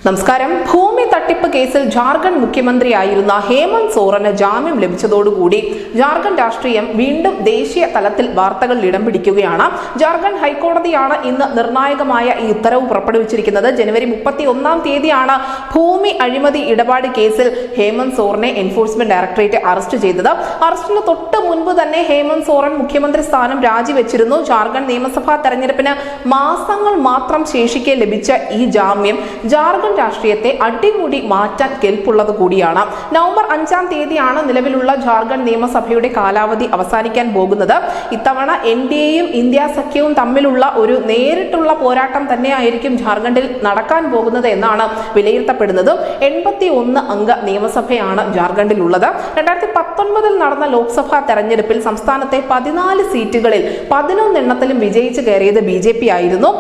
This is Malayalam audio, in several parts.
നമസ്കാരം. ഭൂമി തട്ടിപ്പ് കേസിൽ ജാർഖണ്ഡ് മുഖ്യമന്ത്രിയായിരുന്ന ഹേമന്ത് സോറന് ജാമ്യം ലഭിച്ചതോടുകൂടി ജാർഖണ്ഡ് രാഷ്ട്രീയം വീണ്ടും ദേശീയ തലത്തിൽ വാർത്തകളിൽ ഇടം പിടിക്കുകയാണ്. ജാർഖണ്ഡ് ഹൈക്കോടതിയാണ് ഇന്ന് നിർണായകമായ ഈ ഉത്തരവ് പുറപ്പെടുവിച്ചിരിക്കുന്നത്. ജനുവരി 31-ാം തീയതിയാണ് ഭൂമി അഴിമതി ഇടപാട് കേസിൽ ഹേമന്ത് സോറനെ എൻഫോഴ്സ്മെന്റ് ഡയറക്ടറേറ്റ് അറസ്റ്റ് ചെയ്തത്. അറസ്റ്റിന് തൊട്ട് മുൻപ് തന്നെ ഹേമന്ത് സോറൻ മുഖ്യമന്ത്രി സ്ഥാനം രാജിവെച്ചിരുന്നു. ജാർഖണ്ഡ് നിയമസഭാ തെരഞ്ഞെടുപ്പിന് മാസങ്ങൾ മാത്രം ശേഷിക്കെ ലഭിച്ച ഈ ജാമ്യം ജാർഖണ്ഡ് രാഷ്ട്രീയത്തെ അടിമുടി മാറ്റാൻ കെൽപ്പുള്ളത് കൂടിയാണ്. നവംബർ 5-ാം തീയതിയാണ് നിലവിലുള്ള ജാർഖണ്ഡ് നിയമസഭയുടെ കാലാവധി അവസാനിക്കാൻ പോകുന്നത്. ഇത്തവണ NDAയും ഇന്ത്യ സഖ്യവും തമ്മിലുള്ള ഒരു നേരിട്ടുള്ള പോരാട്ടം തന്നെയായിരിക്കും ജാർഖണ്ഡിൽ നടക്കാൻ പോകുന്നത് എന്നാണ് വിലയിരുത്തപ്പെടുന്നത്. 81 അംഗ നിയമസഭയാണ് ജാർഖണ്ഡിലുള്ളത്. 2019 നടന്ന ലോക്സഭാ തെരഞ്ഞെടുപ്പിൽ സംസ്ഥാനത്തെ 14 സീറ്റുകളിൽ 11 എണ്ണത്തിലും വിജയിച്ചു കയറിയത് BJP ആയിരുന്നു.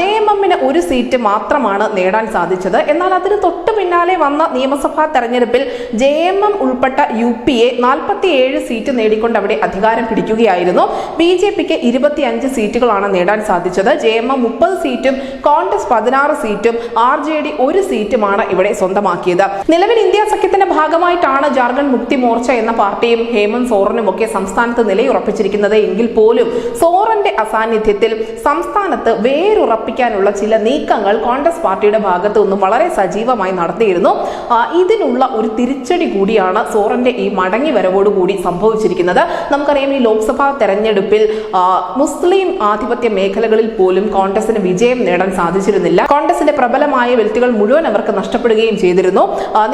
JMMന് ഒരു സീറ്റ് മാത്രമാണ് നേടാൻ സാധിച്ചത്. എന്നാൽ അതിന് തൊട്ട് പിന്നാലെ വന്ന നിയമസഭാ തെരഞ്ഞെടുപ്പിൽ JMM ഉൾപ്പെട്ട UPയെ 47 സീറ്റ് നേടിക്കൊണ്ട് അവിടെ അധികാരം പിടിക്കുകയായിരുന്നു. BJPക്ക് 25 സീറ്റുകളാണ് നേടാൻ സാധിച്ചത്. JMM 30 സീറ്റും കോൺഗ്രസ് 16 സീറ്റും RJD ഒരു സീറ്റുമാണ് ഇവിടെ സ്വന്തമാക്കിയത്. നിലവിൽ ഇന്ത്യ സഖ്യത്തിന്റെ ഭാഗമായിട്ടാണ് ജാർഖണ്ഡ് മുക്തി മോർച്ച എന്ന പാർട്ടിയും ഹേമന്ത് സോറനും ഒക്കെ സംസ്ഥാനത്ത് നിലയുറപ്പിച്ചിരിക്കുന്നത് എങ്കിൽ പോലും സോറന്റെ അസാന്നിധ്യത്തിൽ സംസ്ഥാനത്ത് വേരുറപ്പിക്കാനുള്ള ചില നീക്കങ്ങൾ കോൺഗ്രസ് പാർട്ടിയുടെ ഭാഗത്തു നിന്നും വളരെ സജീവമായി നടത്തിയിരുന്നു. ഇതിനുള്ള ഒരു തിരിച്ചടി കൂടിയാണ് സോറന്റെ ഈ മടങ്ങി വരവോടുകൂടി സംഭവിച്ചിരിക്കുന്നത്. നമുക്കറിയാം, ഈ ലോക്സഭാ തെരഞ്ഞെടുപ്പിൽ മുസ്ലിം ആധിപത്യ മേഖലകളിൽ പോലും കോൺഗ്രസിന് വിജയം നേടാൻ സാധിച്ചിരുന്നില്ല. കോൺഗ്രസിന്റെ പ്രബലമായ വ്യക്തികൾ മുഴുവൻ അവർക്ക് നഷ്ടപ്പെടുകയും ചെയ്തിരുന്നു.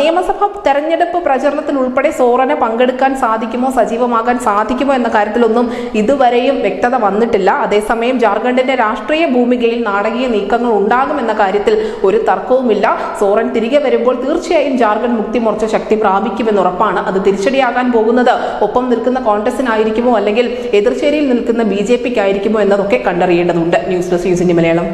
നിയമസഭാ തെരഞ്ഞെടുപ്പ് പ്രചരണത്തിൽ ഉൾപ്പെടെ സോറന് പങ്കെടുക്കാൻ സാധിക്കുമോ, സജീവമാകാൻ സാധിക്കുമോ എന്ന കാര്യത്തിലൊന്നും ഇതുവരെയും വ്യക്തത വന്നിട്ടില്ല. അതേസമയം ജാർഖണ്ഡിന്റെ രാഷ്ട്രീയ ഭൂമികയിൽ നാടകീയ നീക്കങ്ങൾ ഉണ്ടാകുമെന്ന കാര്യത്തിൽ ഒരു തർക്കവുമില്ല. സോറൻ തിരികെ വരുമ്പോൾ തീർച്ചയായും ജാർഖണ്ഡ് മുക്തി മോർച്ച ശക്തി പ്രാപിക്കുമെന്ന് ഉറപ്പാണ്. അത് തിരിച്ചടിയാകാൻ പോകുന്നത് ഒപ്പം നിൽക്കുന്ന കോൺഗ്രസിനായിരിക്കുമോ അല്ലെങ്കിൽ എതിർചേരിയിൽ നിൽക്കുന്ന BJPക്കായിരിക്കുമോ എന്നതൊക്കെ കണ്ടറിയേണ്ടതുണ്ട്. News desk news India Malayalam.